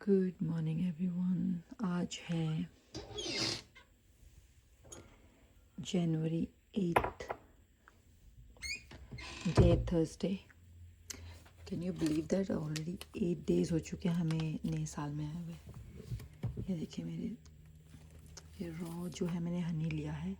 Good morning everyone. आज है जनवरी 8th, day Thursday. Can you believe that already 8 days हो चुके हैं हमें नए साल में आए हुए। ये देखिए मेरे ये रॉ जो है मैंने हनी लिया है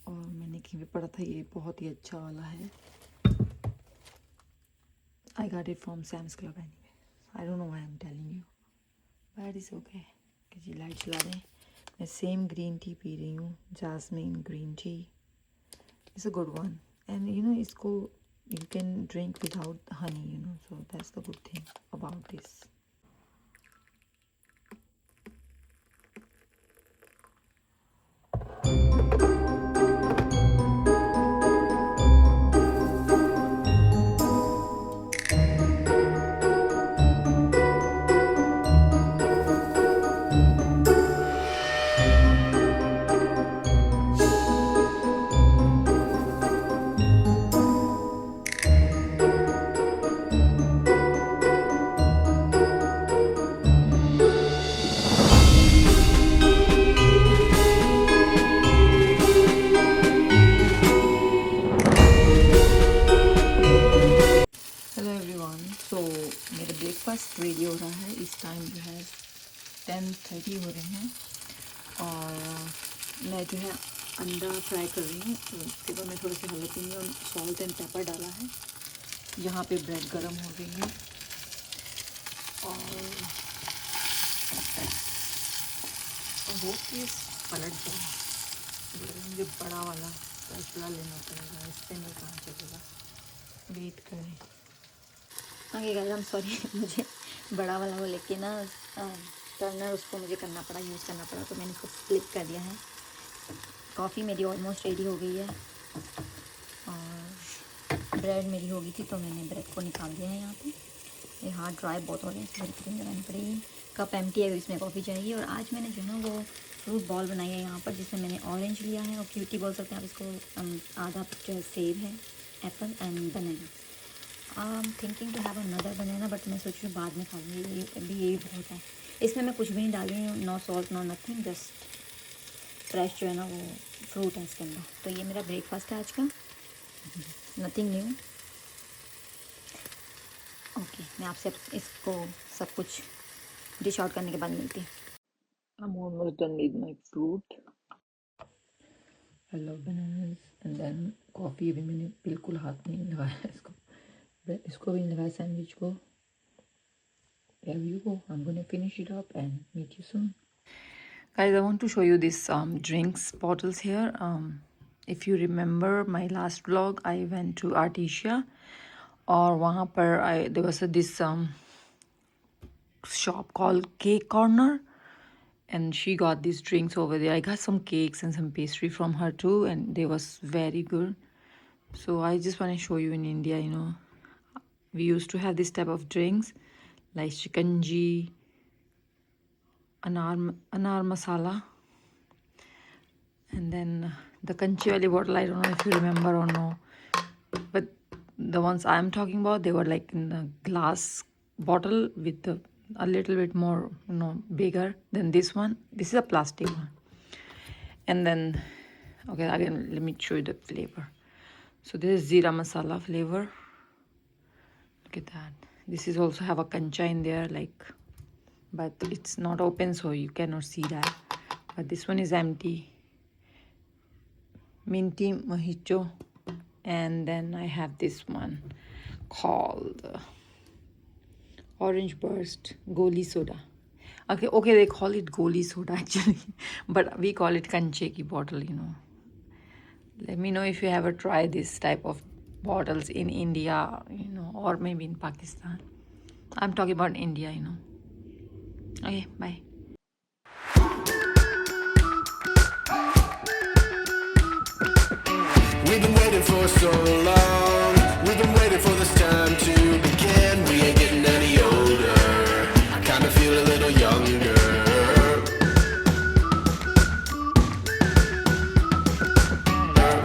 और मैंने कहीं पे पढ़ा था ये बहुत ही अच्छा वाला है। I got it from Sam's club anyway. I don't know why I am telling you but it's okay. कि जी लाइट चला दें। मैं सेम ग्रीन टी पी रही हूँ, jasmine green tea. It's a good one and you know इसको you can drink without honey, you know, so that's the good thing about this. Hello everyone. So मेरा breakfast ready हो रहा है। इस time जो है 10:30 हो रहे हैं और मैं जो है अंडा फ्राई कर रही हूँ। उसके बाद मैं थोड़ा सा जलापेनो और सॉल्ट एंड पेपर डाला है। यहाँ पे ब्रेड गरम हो गई है और वो चीज़ पलट जाए। मुझे बड़ा वाला फैसला लेना पड़ेगा, इस पर नहीं काम चलेगा। वेट करें। Okay guys, I am sorry मुझे बड़ा वाला वो लेके ना टर्नर उसको मुझे करना पड़ा, यूज़ करना पड़ा, तो मैंने इसको फ्लिप कर दिया है। कॉफ़ी मेरी ऑलमोस्ट रेडी हो गई है और ब्रेड मेरी हो गई थी तो मैंने ब्रेड को निकाल दिया है। यहाँ पे ये हाथ ड्राई बहुत हो रहे हैं, इसमें क्रीम लगानी पड़ेगी। कप एम्प्टी है, इसमें कॉफ़ी चाहिए। और आज मैंने जो है वो फ्रूट बॉल बनाई है यहाँ पर, जिसमें मैंने ऑरेंज लिया है और क्यूटी बोल सकते हैं आप इसको। आधा सेब है, apple and banana. I am thinking to have another banana but मैं सोच रही हूँ बाद में खा लूँगी, अभी यही बहुत है। इसमें मैं कुछ भी नहीं डाल रही हूँ, no salt no nothing, just fresh जो है ना वो फ्रूट है इसके अंदर। तो ये मेरा ब्रेकफास्ट है आज का, नथिंग न्यू। ओके, मैं आपसे इसको सब कुछ डिश आउट करने के बाद मिलती हूँ। I'm almost done with my fruit. I love bananas. And then coffee भी मैंने बिल्कुल हाथ नहीं लगाया इसको भी नहीं लगाया सैंडविच को। There you go. I'm gonna finish it up and meet you soon. Guys, I want to show you this drinks bottles here. If you remember my last vlog, I went to Artesia और वहाँ पर there was this shop called Cake Corner and she got these drinks over there. I got some cakes and some pastry from her too and they was very good. So I just want to show you in India, you know, we used to have this type of drinks like shikanji, anar masala, and then the kanchi wali bottle. I don't know if you remember or no, but the ones I'm talking about, they were like in the glass bottle with a little bit more, you know, bigger than this one. This is a plastic one. And then, okay, again, let me show you the flavor. So this is Zira masala flavor. Look at that. This is also have a kancha in there, like, but it's not open, so you cannot see that. But this one is empty. Minty mojito. And then I have this one called Orange Burst Goli Soda. Okay, they call it Goli Soda actually, but we call it kanche ki bottle, you know. Let me know if you ever try this type of bottles in India, you know, or maybe in Pakistan. I'm talking about India, you know. Okay, bye. We've been waiting for so long. We've been waiting for this time to begin. We ain't getting any older. I kinda feel a little younger.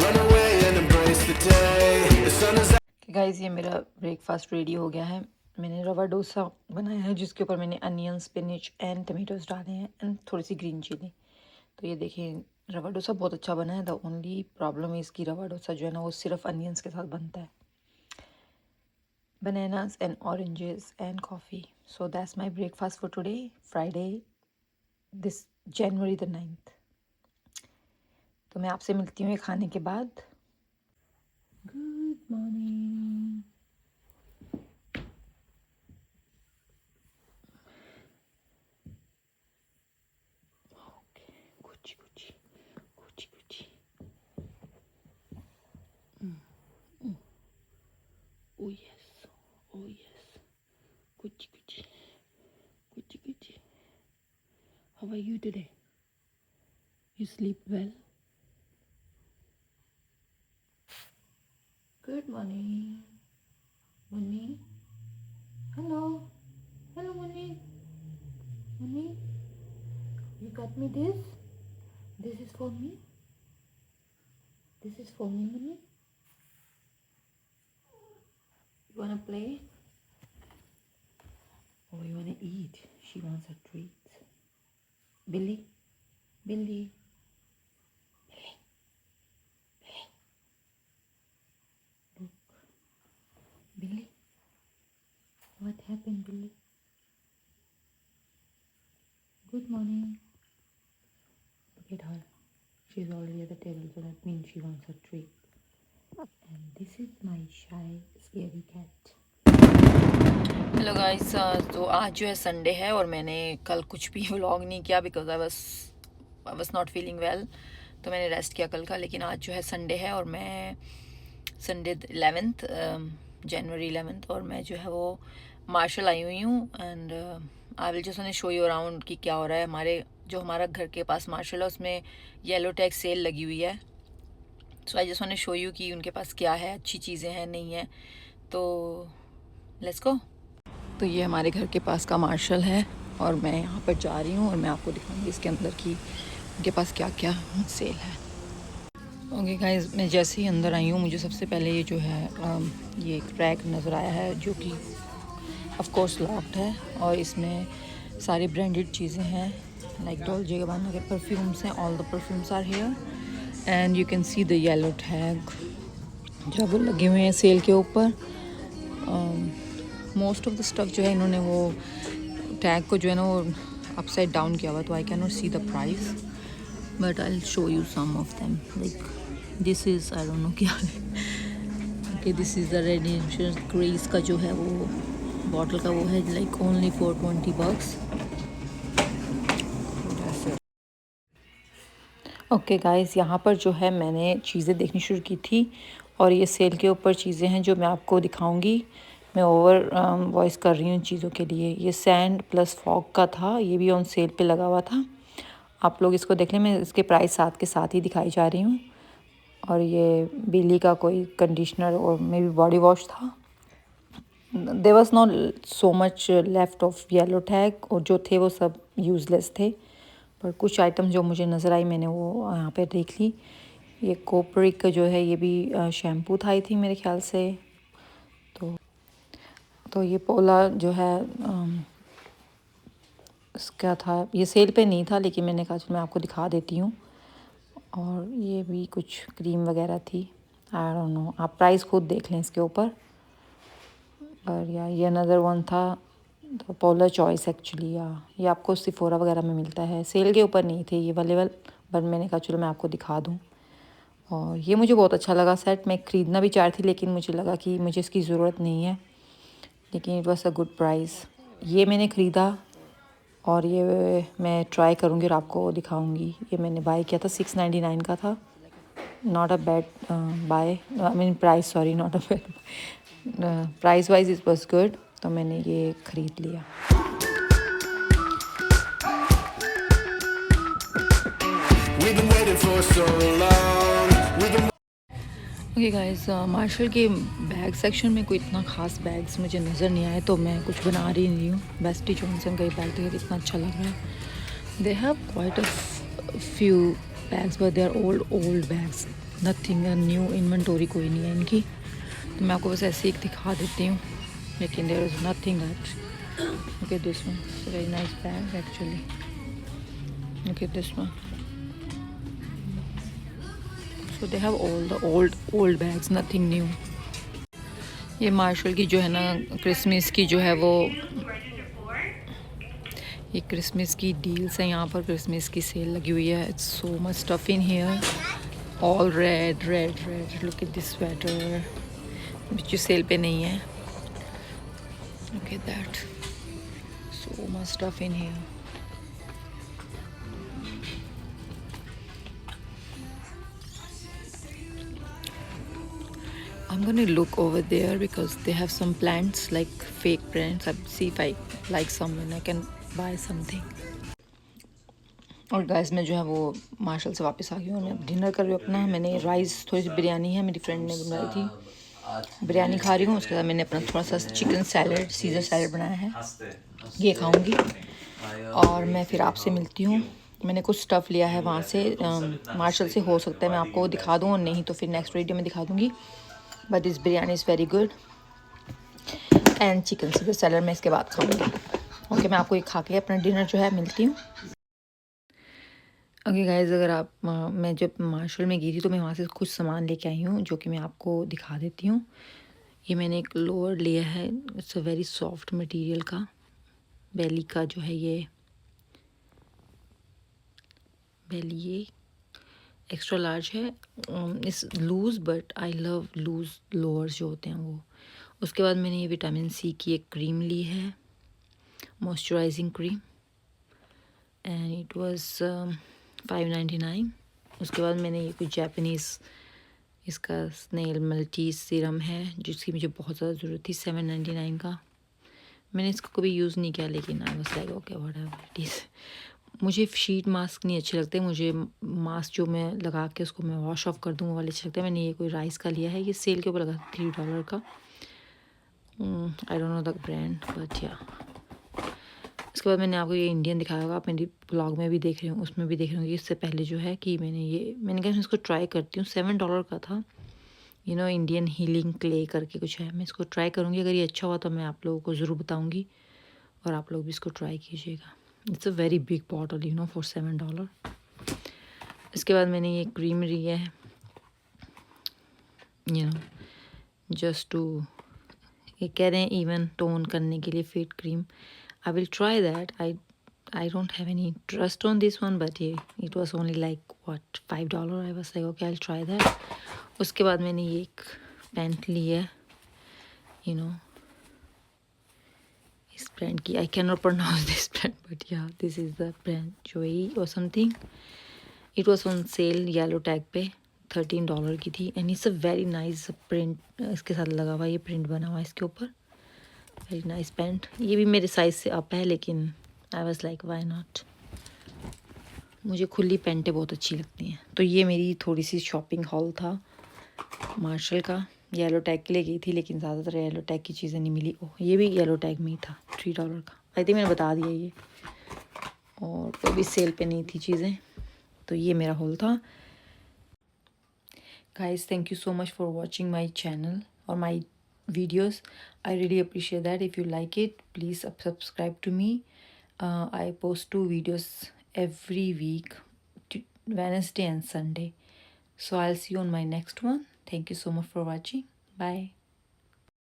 Run away and embrace the day. The sun is out. Guys, ये मेरा breakfast ready हो गया है। मैंने रवा डोसा बनाया है जिसके ऊपर मैंने अनियन, स्पिनच एंड टमेटोज डाले हैं एंड थोड़ी सी ग्रीन चिली। तो ये देखिए रवा डोसा बहुत अच्छा बना है। द ओनली प्रॉब्लम इज़ कि रवा डोसा जो है ना वो सिर्फ अनियंस के साथ बनता है। Bananas and oranges and coffee. So that's my breakfast for today, Friday, this January the 9th. तो मैं आपसे मिलती हूँ खाने के बाद। Good morning. Okay, Gucci Gucci Gucci Gucci. Oh yes, oh yes, Gucci Gucci Gucci Gucci. How are you today? You sleep well? Good morning, Munni. Hello, hello, Munni. Munni, you got me this? This is for me. This is for me, Munni. You wanna play? Or you wanna eat? She wants a treat. Billy, Billy, Billy, Billy. Look, Billy. What happened, Billy? Good morning. Look at her. She's already at the table, so that means she wants a treat. And this is my shy, scary cat. Hello guys, तो आज जो है Sunday है और मैंने कल कुछ भी व्लॉग नहीं किया because I was not feeling well. तो मैंने रेस्ट किया कल का। लेकिन आज जो है संडे है और मैं संडे 11th जनवरी 11th और मैं जो है वो मार्शल आई हुई हूँ। And I will just want to show you around कि क्या हो रहा है। हमारा घर के पास मार्शल है, उसमें येलो टैग सेल लगी हुई है। So I just want to show you कि उनके पास क्या है, अच्छी चीज़ें हैं नहीं है। तो लेट्स गो। तो ये हमारे घर के पास का मार्शल है और मैं यहाँ पर जा रही हूँ और मैं आपको दिखाऊंगी इसके अंदर की उनके पास क्या क्या सेल है। ओके गाइस, मैं जैसे ही अंदर आई हूँ मुझे सबसे पहले ये जो है ये एक रैक नज़र आया है जो कि ऑफ कोर्स लॉक्ड है और इसमें सारी ब्रांडेड चीज़ें हैं लाइक डॉल्चे गैबाना के परफ्यूम्स हैं। All the perfumes are here and you can see the yellow tag जो वो लगे हुए हैं सेल के ऊपर। मोस्ट ऑफ द स्टफ जो है इन्होंने वो टैग को जो है ना वो अपसाइड डाउन किया हुआ, तो I can not see the price but I will show you some of them. Like this is I don't know क्या है। Okay, this is the red insurance grace का जो है वो बॉटल का वो है like only for $20। Okay guys, यहाँ पर जो है मैंने चीज़ें देखनी शुरू की थी और ये सेल के ऊपर चीज़ें हैं जो मैं आपको दिखाऊंगी। मैं ओवर वॉइस कर रही हूँ चीज़ों के लिए। ये सैंड प्लस फॉग का था, ये भी ऑन सेल पे लगा हुआ था। आप लोग इसको देख लें, मैं इसके प्राइस साथ के साथ ही दिखाई जा रही हूँ। और ये बिली का कोई कंडीशनर और मे बी बॉडी वॉश था। There was not so much left of yellow tag और जो थे वो सब यूज़लेस थे, पर कुछ आइटम जो मुझे नज़र आई मैंने वो यहाँ पे देख ली। ये कोपरिक का जो है ये भी शैम्पू था आई थिंक मेरे ख्याल से। तो ये पोला जो है इसका था, ये सेल पे नहीं था लेकिन मैंने कहा चलो मैं आपको दिखा देती हूँ। और ये भी कुछ क्रीम वगैरह थी, आई डोंट नो, आप प्राइस खुद देख लें इसके ऊपर। और या ये अनदर वन था तो पोलर चॉइस एक्चुअली, या ये आपको सिफोरा वगैरह में मिलता है, सेल के ऊपर नहीं थे ये अवेलेबल बट मैंने कहा चलो मैं आपको दिखा दूँ। और ये मुझे बहुत अच्छा लगा सेट, मैं ख़रीदना भी चाह रही थी लेकिन मुझे लगा कि मुझे इसकी ज़रूरत नहीं है, लेकिन it was a good price. ये मैंने ख़रीदा और ये मैं ट्राई करूँगी और आपको दिखाऊँगी। ये मैंने बाय किया था, 699 का था। Not a bad buy, I mean price, sorry not a bad, price wise it was good, तो मैंने ये ख़रीद लिया। We've been waiting for so long. We've been okay guys, Marshalls के बैग सेक्शन में कोई इतना ख़ास बैग्स मुझे नज़र नहीं आए तो मैं कुछ बना रही हूँ। बेस्टी जॉनसन का ही बैग देखिए कितना अच्छा लग रहा है। They have quite a few bags but they are old bags, nothing new inventory कोई नहीं है इनकी। तो मैं आपको बस ऐसे ही दिखा देती हूँ। लेकिन there is nothing that. Look at this one. It's a very nice bag actually. Look at this one. So they have all the old bags, nothing new. ये मार्शल की जो है ना क्रिसमस की जो है वो ये क्रिसमस की डील्स है. यहाँ पर क्रिसमस की सेल लगी हुई है. It's so much stuff in here. All red red red. Look at this sweater जो सेल पे नहीं है. Look at that. So much stuff in here. I'm gonna look over there because they have some plants like fake plants. I'll see if I like some and I can buy something. और guys मैं जो है वो martial से वापस आ गई हूँ. मैं डिनर कर रही हूँ अपना. मैंने राइस थोड़ी सी बिरयानी है मेरी फ्रेंड ने बनाई थी. बिरयानी खा रही हूँ. उसके बाद मैंने अपना थोड़ा सा चिकन सैलड सीजर सैलड बनाया है. ये खाऊंगी और मैं फिर आपसे मिलती हूँ. मैंने कुछ स्टफ़ लिया है वहाँ से मार्शल से. हो सकता है मैं आपको दिखा दूँ और नहीं तो फिर नेक्स्ट वीडियो में दिखा दूँगी. But this biryani is very good and chicken caesar salad मैं इसके बाद खाऊँगी. ओके मैं आपको ये खा के अपना डिनर जो है मिलती हूँ. ओके गाइस अगर आप मैं जब मार्शल में गई थी तो मैं वहाँ से कुछ सामान लेके आई हूँ जो कि मैं आपको दिखा देती हूँ. ये मैंने एक लोअर लिया है. It's a very soft material का. बेली का जो है ये बेली ये एक्स्ट्रा लार्ज है. Is loose but I love loose lowers जो होते हैं वो. उसके बाद मैंने ये विटामिन सी की एक क्रीम ली है. Moisturising cream and it was $5.99. उसके बाद मैंने ये कुछ जापानीज़ इसका स्नेल मल्टी सीरम है जिसकी मुझे बहुत ज़्यादा ज़रूरत थी. $7.99 का. मैंने इसको कभी यूज़ नहीं किया लेकिन आई was like okay whatever it is. मुझे शीट मास्क नहीं अच्छे लगते. मुझे मास्क जो मैं लगा के उसको मैं वॉश ऑफ कर दूँ वो वाले अच्छे लगते हैं. मैंने ये कोई राइस का लिया है. ये सेल के ऊपर लगा $3 का. आई don't know the brand but या. उसके बाद मैंने आपको ये इंडियन दिखाया होगा. आप मेरी ब्लॉग में भी देख रहे हो उसमें भी देख रहे होंगे. इससे पहले जो है कि मैंने कहा मैं इसको ट्राई करती हूँ. $7 का था. You know Indian healing clay करके कुछ है. मैं इसको ट्राई करूँगी. अगर ये अच्छा हुआ तो मैं आप लोगों को ज़रूर बताऊँगी और आप लोग भी इसको ट्राई कीजिएगा. It's a very big bottle you know for $7. इसके बाद मैंने ये क्रीम ली है यू नो जस्ट टू ये कह रहे हैं इवन टोन करने के लिए fat cream. I will try that. I don't have any trust on this one but ये it was only like what $5. I was like okay I try that. उसके बाद मैंने ये एक पैंट ली है यू नो इस ब्रांड की. I can not pronounce this brand but yeah this is the brand Joey और something. It was on sale yellow tag पे. $13 की थी and it's a very nice print इसके साथ लगा हुआ. ये प्रिंट बना हुआ है इसके ऊपर. Very nice pant. ये भी मेरे साइज़ से अप है लेकिन आई वाज लाइक व्हाई नॉट. मुझे खुली पैंटें बहुत अच्छी लगती हैं. तो ये मेरी थोड़ी सी शॉपिंग हॉल था मार्शल का. येलो टैग के लिए गई थी लेकिन ज़्यादातर येलो टैग की चीज़ें नहीं मिली. ओह ये भी येलो टैग में ही था. $3 का. आई थिंक मैंने बता दिया ये. और कोई भी सेल पे नहीं थी चीज़ें. तो ये मेरा हॉल था. Guys, thank you so much for watching my channel or my videos. I really appreciate that. If you like it, please subscribe to me. I post 2 videos every week, Wednesday and Sunday. So I'll see you on my next one. Thank you so much for watching. Bye.